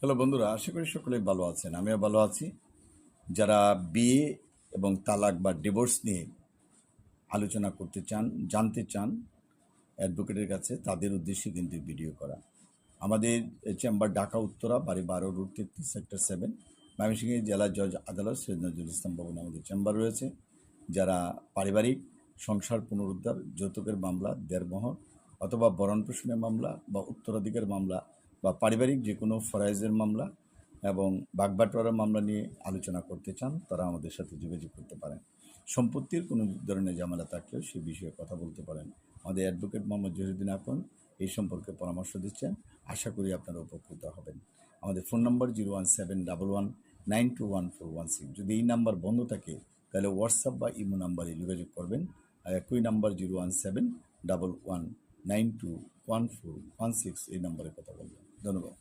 Hello বন্ধুরা, আশা করি সকলেই ভালো আছেন। আমিও ভালো আছি। যারা বিয়ে এবং তালাক বা ডিভোর্স নিয়ে আলোচনা করতে চান, জানতে চান অ্যাডভোকেটের কাছে, তাদের উদ্দেশ্যে কিন্তু ভিডিও করা। আমাদের চেম্বার ঢাকা উত্তরা, বাড়ি 12 রোড 33 সেক্টর 7, ময়মনসিংহ জেলা জজ আদালত সৈয়দ নজরুল ইসলাম ভবনে আমাদের চেম্বার রয়েছে। যারা পারিবারিক সংসার পুনরুদ্ধার, যৌতুকের মামলা, দেড়মোহর অথবা ভরণ পোষণের মামলা বা উত্তরাধিকার মামলা বা পারিবারিক যে কোনো ফরাইজের মামলা এবং বাগবাটোয়ারার মামলা নিয়ে আলোচনা করতে চান, তারা আমাদের সাথে যোগাযোগ করতে পারেন। সম্পত্তির কোনো ধরনের ঝামেলা থাকলেও সে বিষয়ে কথা বলতে পারেন। আমাদের অ্যাডভোকেট মোহাম্মদ জহিরুদ্দিন আকন এই সম্পর্কে পরামর্শ দিচ্ছেন। আশা করি আপনারা উপকৃত হবেন। আমাদের ফোন নম্বর 01711921416। যদি এই নাম্বার বন্ধ থাকে তাহলে হোয়াটসঅ্যাপ বা ইমো নাম্বারে যোগাযোগ করবেন। আর একই নাম্বার 01711921416 এই নাম্বারে কথা বলবেন। ধন্যবাদ।